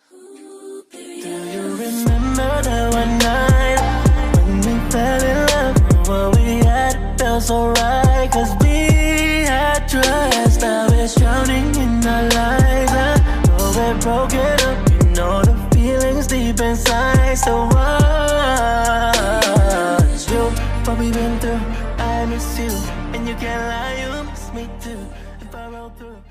Do you remember that one night when we fell in love? And what we had felt so right, cause we had trust. Now it's drowning in our lives. I know we're broken up, you know the feelings deep inside. So what's you, what we've been through? I miss you, and you can't lie, you miss me too. If I roll through.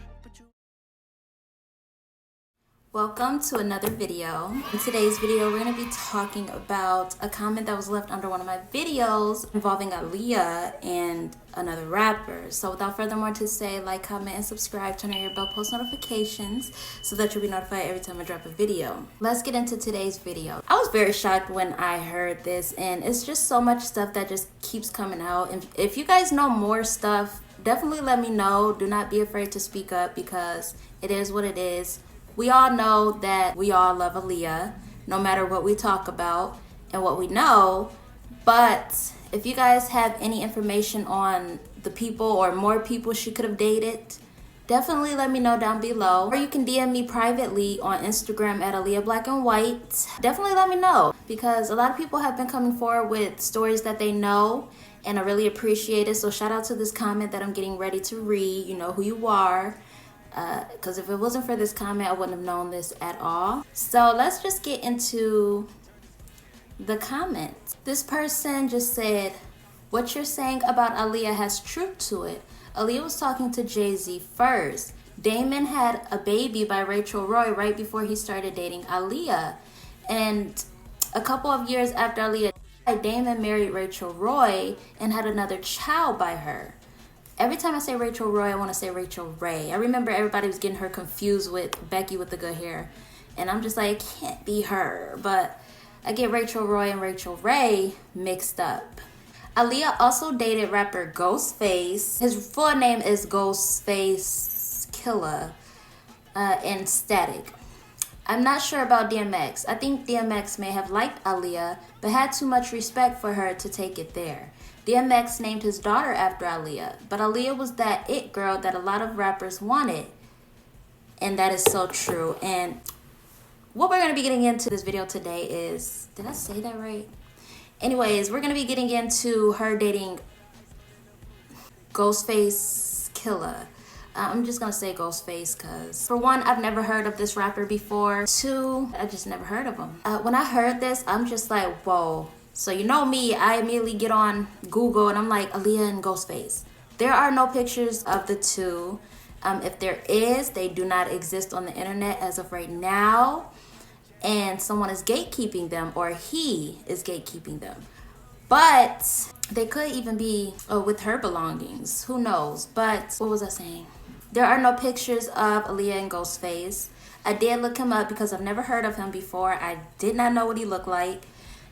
Welcome to another video. In today's video, we're going to be talking about a comment that was left under one of my videos involving Aaliyah and another rapper. So without further more to say, like, comment, and subscribe. Turn on your bell post notifications so that you'll be notified every time I drop a video. Let's get into today's video. I was very shocked when I heard this, and it's just so much stuff that just keeps coming out. And if you guys know more stuff, definitely let me know. Do not be afraid to speak up because it is what it is. We all know that we all love Aaliyah, no matter what we talk about and what we know. But if you guys have any information on the people or more people she could have dated, definitely let me know down below. Or you can DM me privately on Instagram at Aaliyahblknwhite. Definitely let me know, because a lot of people have been coming forward with stories that they know, and I really appreciate it. So shout out to this comment that I'm getting ready to read. You know who you are. Because if it wasn't for this comment, I wouldn't have known this at all. So let's just get into the comments. This person just said, what you're saying about Aaliyah has truth to it. Aaliyah was talking to Jay-Z first. Damon had a baby by Rachel Roy right before he started dating Aaliyah. And a couple of years after Aaliyah died, Damon married Rachel Roy and had another child by her. Every time I say Rachel Roy, I want to say Rachel Ray. I remember everybody was getting her confused with Becky with the good hair. And I'm just like, it can't be her. But I get Rachel Roy and Rachel Ray mixed up. Aaliyah also dated rapper GhostFace. His full name is GhostFace Killa and Static. I'm not sure about DMX. I think DMX may have liked Aaliyah, but had too much respect for her to take it there. DMX named his daughter after Aaliyah, but Aaliyah was that it girl that a lot of rappers wanted. And that is so true. And what we're going to be getting into this video today is, did I say that right? Anyways, we're going to be getting into her dating GhostFace Killa. I'm just going to say Ghostface because, for one, I've never heard of this rapper before. Two, I just never heard of him. When I heard this, I'm just like, whoa. So you know me, I immediately get on Google and I'm like, Aaliyah and Ghostface. There are no pictures of the two. If there is, they do not exist on the internet as of right now. And someone is gatekeeping them, or he is gatekeeping them. But they could even be with her belongings. Who knows? But what was I saying? There are no pictures of Aaliyah and Ghostface. I did look him up because I've never heard of him before. I did not know what he looked like.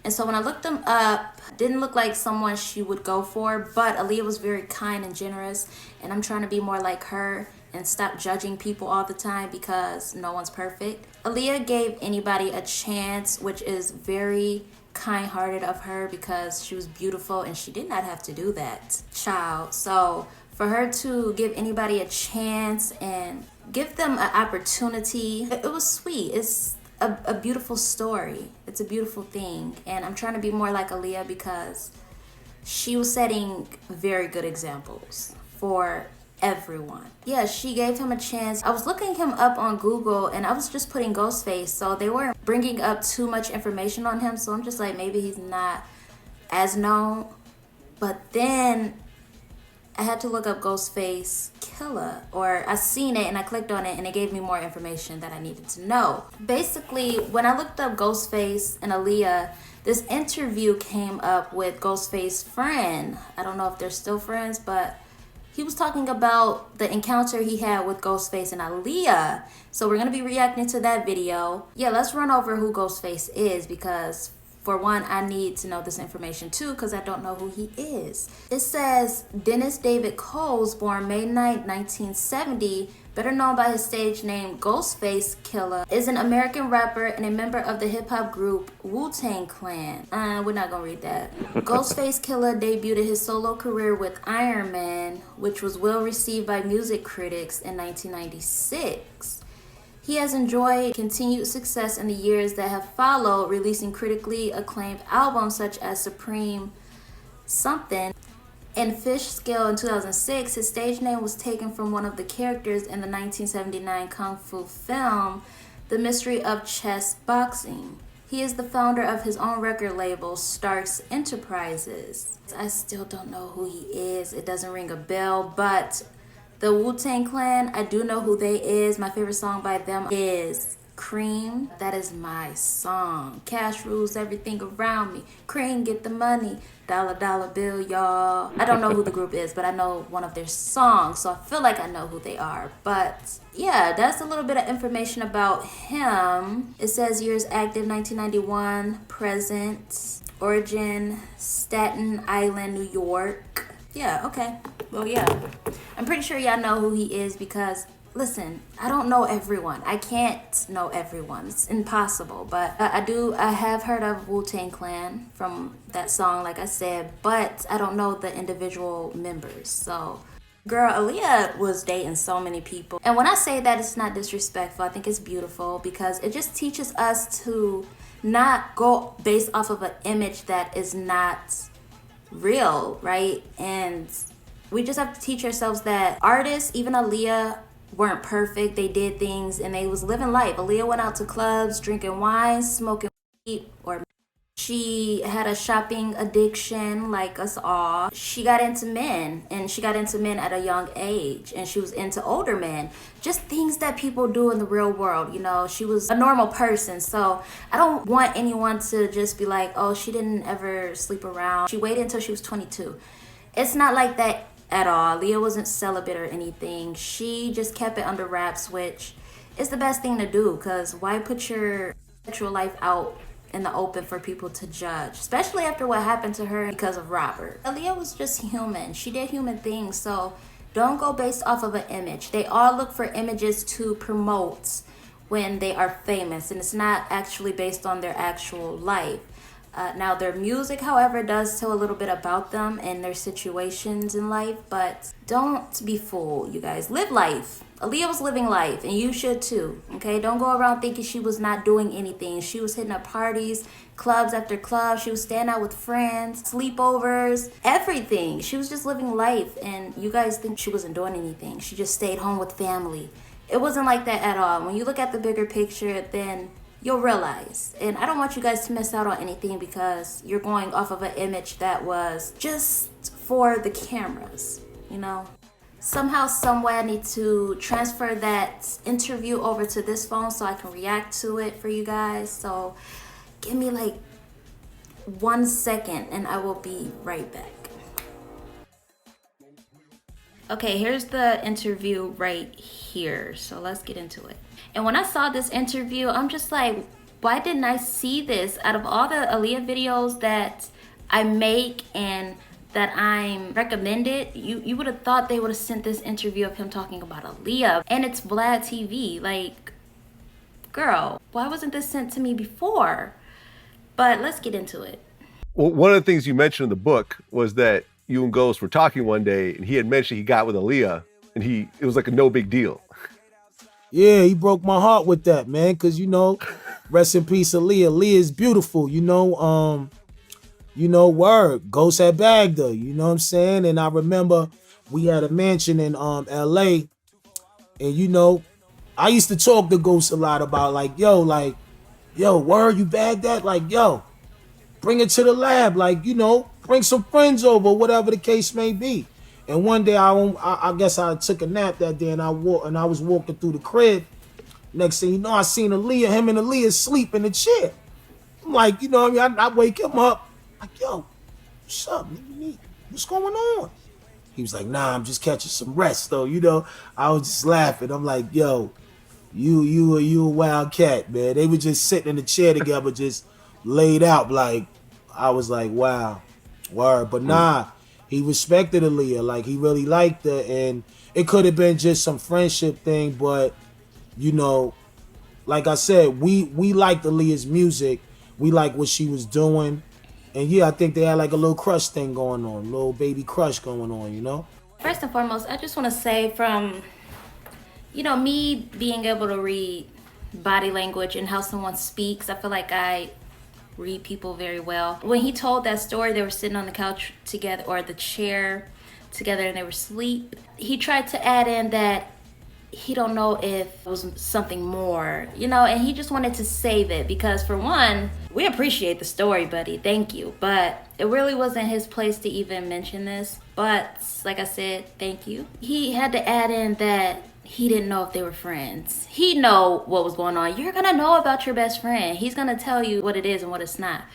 And so when I looked him up, didn't look like someone she would go for, but Aaliyah was very kind and generous, and I'm trying to be more like her and stop judging people all the time because no one's perfect. Aaliyah gave anybody a chance, which is very kind-hearted of her because she was beautiful and she did not have to do that, child. So for her to give anybody a chance and give them an opportunity, it was sweet. It's a beautiful story. It's a beautiful thing. And I'm trying to be more like Aaliyah because she was setting very good examples for everyone. Yeah, she gave him a chance. I was looking him up on Google and I was just putting Ghostface, so they weren't bringing up too much information on him, so I'm just like, maybe he's not as known. But then I had to look up Ghostface Killa, or I seen it and I clicked on it and it gave me more information that I needed to know. Basically, when I looked up Ghostface and Aaliyah, this interview came up with Ghostface's friend. I don't know if they're still friends, but he was talking about the encounter he had with Ghostface and Aaliyah. So we're going to be reacting to that video. Yeah, let's run over who Ghostface is because, for one, I need to know this information too because I don't know who he is. It says Dennis David Coles, born May 9, 1970, better known by his stage name Ghostface Killa, is an American rapper and a member of the hip-hop group Wu-Tang Clan. We're not gonna read that. Ghostface Killa debuted his solo career with Iron Man, which was well received by music critics in 1996. He has enjoyed continued success in the years that have followed, releasing critically acclaimed albums such as Supreme Something and Fish Scale in 2006. His stage name was taken from one of the characters in the 1979 kung fu film, The Mystery of Chess Boxing. He is the founder of his own record label, Starks Enterprises. I still don't know who he is. It doesn't ring a bell, but the Wu-Tang Clan, I do know who they is. My favorite song by them is C.R.E.A.M. That is my song. Cash rules everything around me. C.R.E.A.M, get the money. Dollar, dollar bill, y'all. I don't know who the group is, but I know one of their songs, so I feel like I know who they are. But yeah, that's a little bit of information about him. It says years active, 1991, present, origin, Staten Island, New York. Yeah, okay. Well, yeah. I'm pretty sure y'all know who he is because, listen, I don't know everyone. I can't know everyone. It's impossible. But I have heard of Wu-Tang Clan from that song, like I said, but I don't know the individual members. So, girl, Aaliyah was dating so many people. And when I say that, it's not disrespectful. I think it's beautiful because it just teaches us to not go based off of an image that is not real, right? And we just have to teach ourselves that artists, even Aaliyah, weren't perfect. They did things and they was living life. Aaliyah went out to clubs, drinking wine, smoking weed, or she had a shopping addiction like us all. She got into men, and she got into men at a young age, and she was into older men. Just things that people do in the real world, you know. She was a normal person, so I don't want anyone to just be like, oh, she didn't ever sleep around. She waited until she was 22. It's not like that at all. Leah wasn't celibate or anything. She just kept it under wraps, which is the best thing to do, because why put your sexual life out in the open for people to judge, especially after what happened to her because of Robert. Aaliyah was just human. She did human things, so don't go based off of an image. They all look for images to promote when they are famous, and it's not actually based on their actual life. Now, their music, however, does tell a little bit about them and their situations in life, but don't be fooled, you guys. Live life. Aaliyah was living life, and you should too, okay? Don't go around thinking she was not doing anything. She was hitting up parties, clubs after clubs. She was staying out with friends, sleepovers, everything. She was just living life, and you guys think she wasn't doing anything. She just stayed home with family. It wasn't like that at all. When you look at the bigger picture, then you'll realize. And I don't want you guys to miss out on anything because you're going off of an image that was just for the cameras, you know? Somehow, someway, I need to transfer that interview over to this phone so I can react to it for you guys. So give me like 1 second and I will be right back. Okay, here's the interview right here. So let's get into it. And when I saw this interview, I'm just like, why didn't I see this? Out of all the Aaliyah videos that I make and that I'm recommended, you would have thought they would have sent this interview of him talking about Aaliyah. And it's Vlad TV. Like, girl, why wasn't this sent to me before? But let's get into it. Well, one of the things you mentioned in the book was that you and Ghost were talking one day, and he had mentioned he got with Aaliyah, and it was like a no big deal. Yeah, he broke my heart with that, man, because, you know, rest in peace, Aaliyah. Aaliyah is beautiful, word. Ghost had bagged her, you know what I'm saying? And I remember we had a mansion in LA, and, I used to talk to Ghost a lot about, yo, word, you bagged that? Like, yo, bring it to the lab, bring some friends over, whatever the case may be. And one day I guess I took a nap that day, and I was walking through the crib. Next thing you know, I seen him and Aaliyah sleep in the chair. I'm like, you know what I mean? I wake him up, like, yo, what's up? What's going on? He was like, nah, I'm just catching some rest though, I was just laughing. I'm like, yo, you a wild cat, man. They were just sitting in the chair together, just laid out. Like, I was like, wow, word. But nah, he respected Aaliyah, like he really liked her, and it could have been just some friendship thing, but like I said, we liked Aaliyah's music, we liked what she was doing, and yeah, I think they had like a little crush thing going on, little baby crush going on, First and foremost, I just want to say from, me being able to read body language and how someone speaks. I feel like I read people very well. When he told that story, they were sitting on the couch together, or the chair together, and they were asleep. He tried to add in that he don't know if it was something more, you know, and he just wanted to save it because, for one, we appreciate the story, buddy. Thank you. But it really wasn't his place to even mention this. But like I said, thank you. He had to add in that he didn't know if they were friends. He know what was going on. You're gonna know about your best friend. He's gonna tell you what it is and what it's not.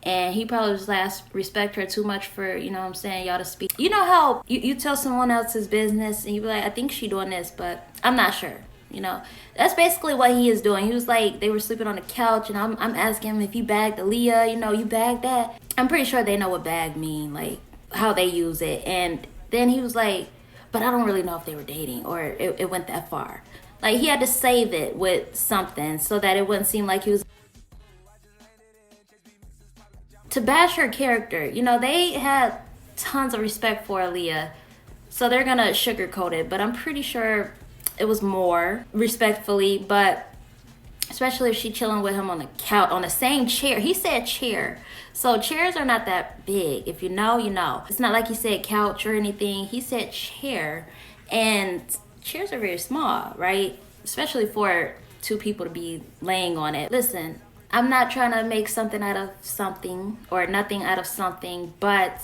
And he probably just respect her too much for, you know what I'm saying, y'all to speak. You know how you tell someone else's business and you be like, I think she doing this, but I'm not sure. You know, that's basically what he is doing. He was like, they were sleeping on the couch and I'm asking him if he bagged Aaliyah, you know, you bagged that. I'm pretty sure they know what bag mean, like how they use it. And then he was like, but I don't really know if they were dating or it went that far. Like, he had to save it with something so that it wouldn't seem like he was to bash her character. You know, they had tons of respect for Aaliyah, so they're gonna sugarcoat it, but I'm pretty sure it was more respectfully. But especially if she chilling with him on the couch, on the same chair. He said chair, so chairs are not that big. If you know, you know. It's not like he said couch or anything. He said chair, and chairs are very small, right? Especially for two people to be laying on it. Listen, I'm not trying to make something out of something or nothing out of something, but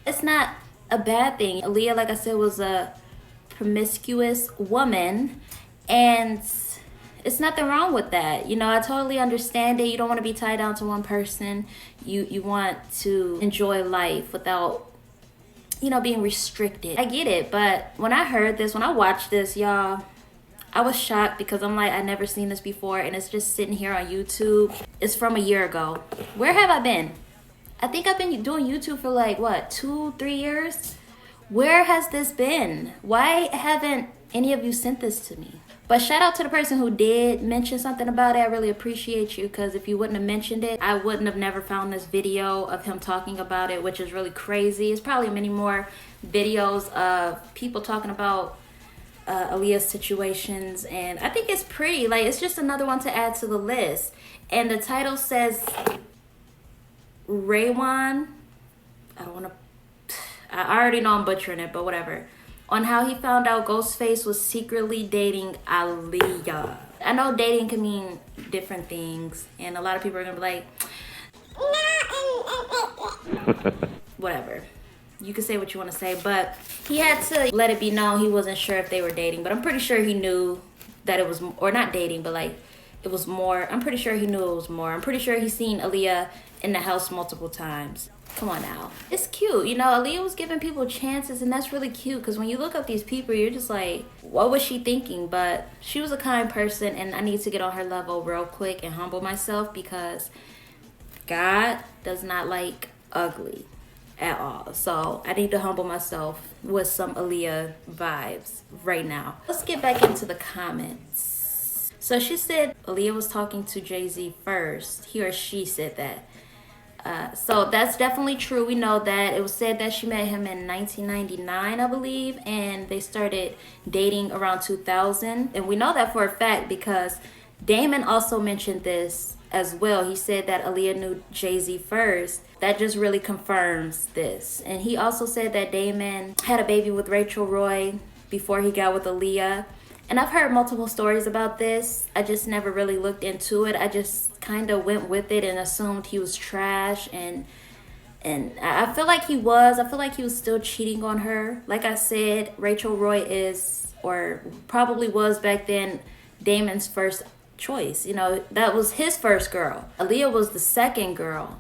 it's not a bad thing. Aaliyah, like I said, was a promiscuous woman, and it's nothing wrong with that. You know, I totally understand it. You don't want to be tied down to one person. You want to enjoy life without, you know, being restricted. I get it, but when I heard this, when I watched this, y'all, I was shocked because I'm like, I never seen this before, and it's just sitting here on YouTube. It's from a year ago. Where have I been? I think I've been doing YouTube for like, what, 2-3 years? Where has this been? Why haven't any of you sent this to me? But shout out to the person who did mention something about it. I really appreciate you, because if you wouldn't have mentioned it, I wouldn't have never found this video of him talking about it, which is really crazy. It's probably many more videos of people talking about Aaliyah's situations, and I think it's pretty. Like, it's just another one to add to the list. And the title says Raywan, I don't want to, I already know I'm butchering it, but whatever, on how he found out Ghostface was secretly dating Aaliyah. I know dating can mean different things, and a lot of people are gonna be like, whatever. You can say what you want to say, but he had to let it be known he wasn't sure if they were dating. But I'm pretty sure he knew that it was, or not dating, but like it was more. I'm pretty sure he knew it was more. I'm pretty sure he's seen Aaliyah in the house multiple times. Come on now. It's cute. You know, Aaliyah was giving people chances, and that's really cute, because when you look up these people, you're just like, what was she thinking? But she was a kind person, and I need to get on her level real quick and humble myself, because God does not like ugly at all. So I need to humble myself with some Aaliyah vibes right now. Let's get back into the comments. So she said Aaliyah was talking to Jay-Z first. He or she said that. So that's definitely true. We know that. It was said that she met him in 1999, I believe, and they started dating around 2000. And we know that for a fact because Damon also mentioned this as well. He said that Aaliyah knew Jay-Z first. That just really confirms this. And he also said that Damon had a baby with Rachel Roy before he got with Aaliyah. And I've heard multiple stories about this. I just never really looked into it. I just kind of went with it and assumed he was trash. And I feel like he was. I feel like he was still cheating on her. Like I said, Rachel Roy is, or probably was back then, Damon's first choice. You know, that was his first girl. Aaliyah was the second girl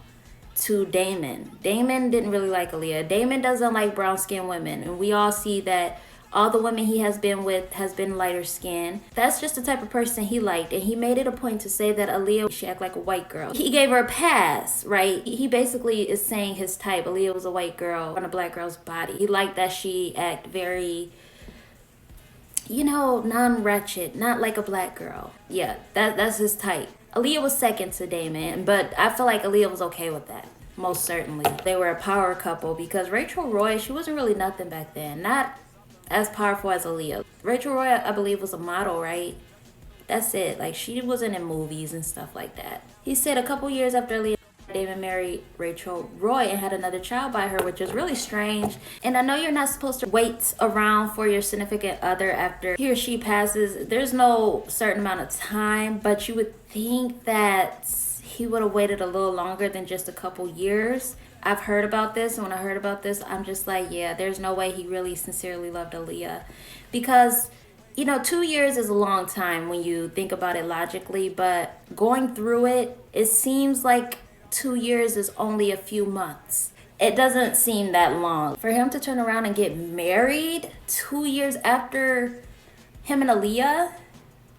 to Damon. Damon didn't really like Aaliyah. Damon doesn't like brown-skinned women. And we all see that all the women he has been with has been lighter skin. That's just the type of person he liked. And he made it a point to say that Aaliyah, she act like a white girl. He gave her a pass, right? He basically is saying his type. Aaliyah was a white girl on a black girl's body. He liked that she act very, you know, non-ratchet, not like a black girl. Yeah, that's his type. Aaliyah was second to Damon, but I feel like Aaliyah was okay with that. Most certainly. They were a power couple because Rachel Roy, she wasn't really nothing back then. Not as powerful as Aaliyah. Rachel Roy, I believe, was a model, right? That's it. Like, she wasn't in movies and stuff like that. He said a couple years after Aaliyah, Damon married Rachel Roy and had another child by her, which is really strange. And I know you're not supposed to wait around for your significant other after he or she passes. There's no certain amount of time, but you would think that he would have waited a little longer than just a couple years. I've heard about this, and when I heard about this, I'm just like, yeah, there's no way he really sincerely loved Aaliyah. Because, you know, 2 years is a long time when you think about it logically, but going through it, it seems like 2 years is only a few months. It doesn't seem that long. For him to turn around and get married 2 years after him and Aaliyah,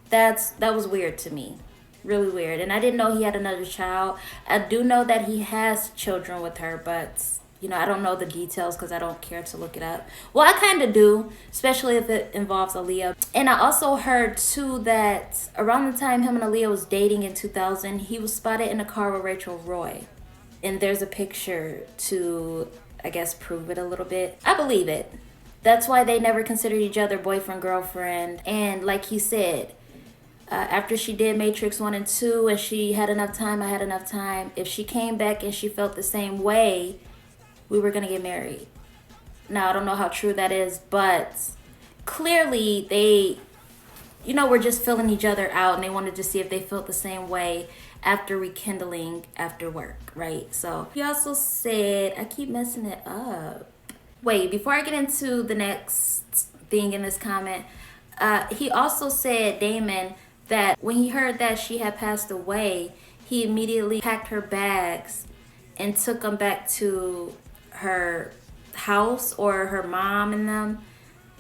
that was weird to me. Really weird. And I didn't know he had another child. I do know that he has children with her, but you know, I don't know the details because I don't care to look it up. Well, I kind of do, especially if it involves Aaliyah. And I also heard too that around the time him and Aaliyah was dating in 2000, he was spotted in a car with Rachel Roy. And there's a picture to, I guess, prove it a little bit. I believe it. That's why they never considered each other boyfriend, girlfriend. And like he said, after she did Matrix 1 and 2 and she had enough time, I had enough time. If she came back and she felt the same way, we were going to get married. Now, I don't know how true that is, but clearly they, you know, were just filling each other out and they wanted to see if they felt the same way after rekindling after work, right? So he also said, I keep messing it up. Wait, before I get into the next thing in this comment, he also said, Damon, that when he heard that she had passed away, he immediately packed her bags and took them back to her house or her mom and them,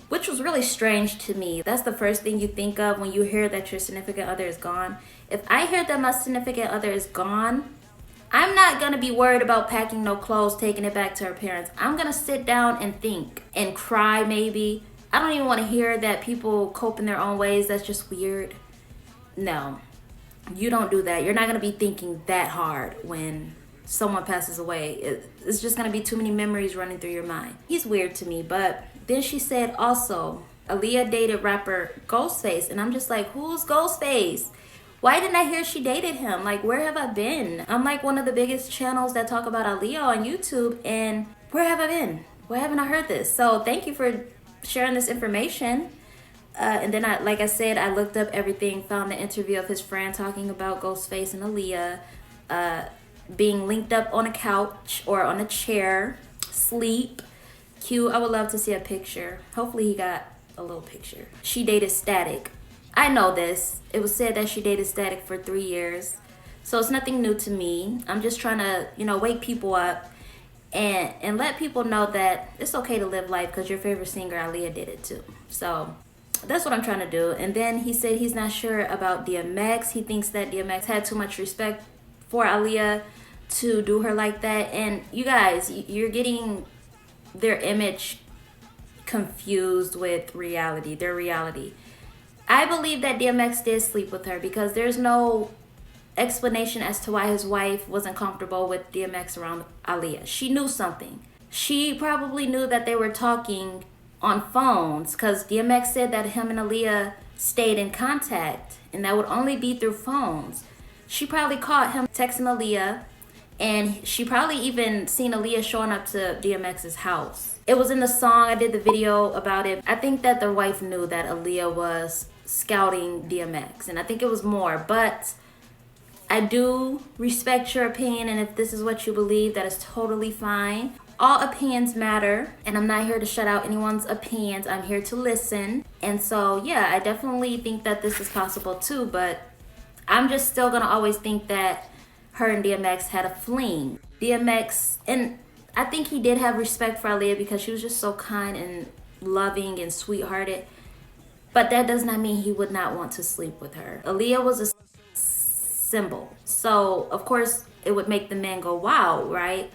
which was really strange to me. That's the first thing you think of when you hear that your significant other is gone. If I hear that my significant other is gone, I'm not gonna be worried about packing no clothes, taking it back to her parents. I'm gonna sit down and think and cry maybe. I don't even want to hear that people cope in their own ways. That's just weird. No, you don't do that. You're not going to be thinking that hard when someone passes away. It's just going to be too many memories running through your mind. He's weird to me. But then she said also, Aaliyah dated rapper GhostFace. And I'm just like, who's GhostFace? Why didn't I hear she dated him? Like, where have I been? I'm like one of the biggest channels that talk about Aaliyah on YouTube. And where have I been? Why haven't I heard this? So thank you for sharing this information. And then like I said, I looked up everything, found the interview of his friend talking about GhostFace and Aaliyah being linked up on a couch or on a chair, sleep. Cute. I would love to see a picture. Hopefully he got a little picture. She dated Static. I know this. It was said that she dated Static for 3 years. So it's nothing new to me. I'm just trying to, you know, wake people up and let people know that it's okay to live life because your favorite singer, Aaliyah, did it too. So that's what I'm trying to do. And then he said he's not sure about DMX. He thinks that DMX had too much respect for Aaliyah to do her like that. And you guys, you're getting their image confused with reality, their reality. I believe that DMX did sleep with her because there's no explanation as to why his wife wasn't comfortable with DMX around Aaliyah. She knew something. She probably knew that they were talking on phones because DMX said that him and Aaliyah stayed in contact and that would only be through phones. She probably caught him texting Aaliyah and she probably even seen Aaliyah showing up to DMX's house. It was in the song. I did the video about it. I think that the wife knew that Aaliyah was scouting DMX and I think it was more, but I do respect your opinion, and if this is what you believe, that is totally fine. All opinions matter, and I'm not here to shut out anyone's opinions. I'm here to listen. And so, yeah, I definitely think that this is possible too, but I'm just still gonna always think that her and DMX had a fling. DMX, and I think he did have respect for Aaliyah because she was just so kind and loving and sweethearted. But that does not mean he would not want to sleep with her. Aaliyah was a symbol. So, of course, it would make the men go, wow, right?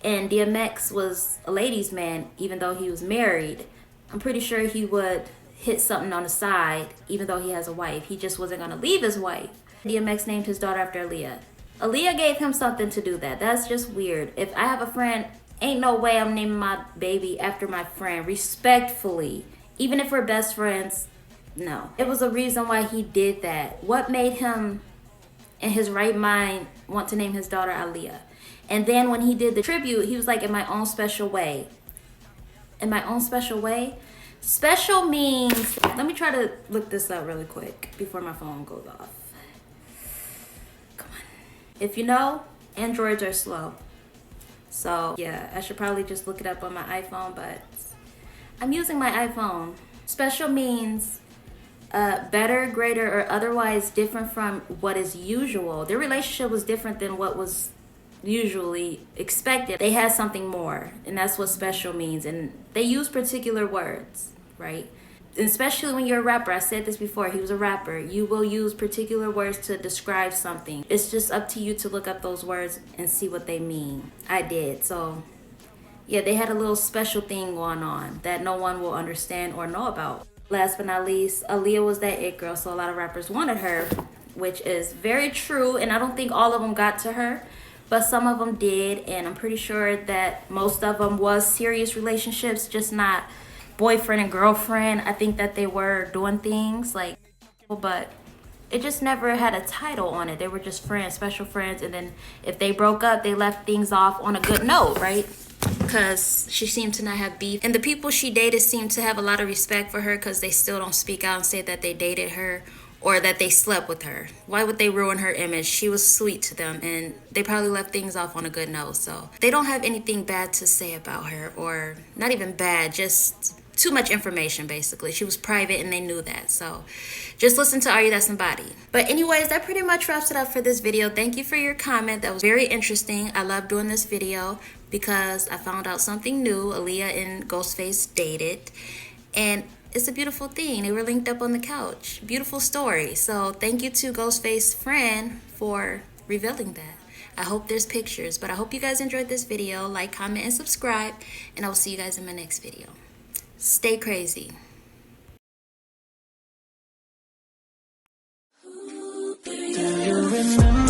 And DMX was a ladies' man, even though he was married. I'm pretty sure he would hit something on the side, even though he has a wife. He just wasn't going to leave his wife. DMX named his daughter after Aaliyah. Aaliyah gave him something to do that. That's just weird. If I have a friend, ain't no way I'm naming my baby after my friend. Respectfully. Even if we're best friends, No. It was a reason why he did that. What made him, in his right mind, want to name his daughter Aaliyah? And then when he did the tribute, he was like, in my own special way. In my own special way? Special means, let me try to look this up really quick before my phone goes off. Come on. If you know, Androids are slow. So yeah, I should probably just look it up on my iPhone, but I'm using my iPhone. Special means better, greater, or otherwise different from what is usual. Their relationship was different than what was usually expected. They had something more, and that's what special means. And they use particular words, right? And especially when you're a rapper, I said this before, he was a rapper, you will use particular words to describe something. It's just up to you to look up those words and see what they mean. I did. So yeah, they had a little special thing going on that no one will understand or know about. Last but not least, Aaliyah was that it girl, so a lot of rappers wanted her, which is very true, and I don't think all of them got to her, but some of them did, and I'm pretty sure that most of them was serious relationships, just not boyfriend and girlfriend. I think that they were doing things like, but it just never had a title on it. They were just friends, special friends, and then if they broke up, they left things off on a good note, right? Because she seemed to not have beef, and the people she dated seemed to have a lot of respect for her because they still don't speak out and say that they dated her or that they slept with her. Why would they ruin her image? She was sweet to them, and they probably left things off on a good note. So they don't have anything bad to say about her, or not even bad, just too much information, basically. She was private and they knew that. So just listen to Are You That Somebody? But anyways, that pretty much wraps it up for this video. Thank you for your comment. That was very interesting. I love doing this video because I found out something new. Aaliyah and Ghostface dated, and it's a beautiful thing. They were linked up on the couch. Beautiful story. So thank you to Ghostface's friend for revealing that. I hope there's pictures, but I hope you guys enjoyed this video. Like, comment, and subscribe, and I will see you guys in my next video. Stay crazy. Do you remember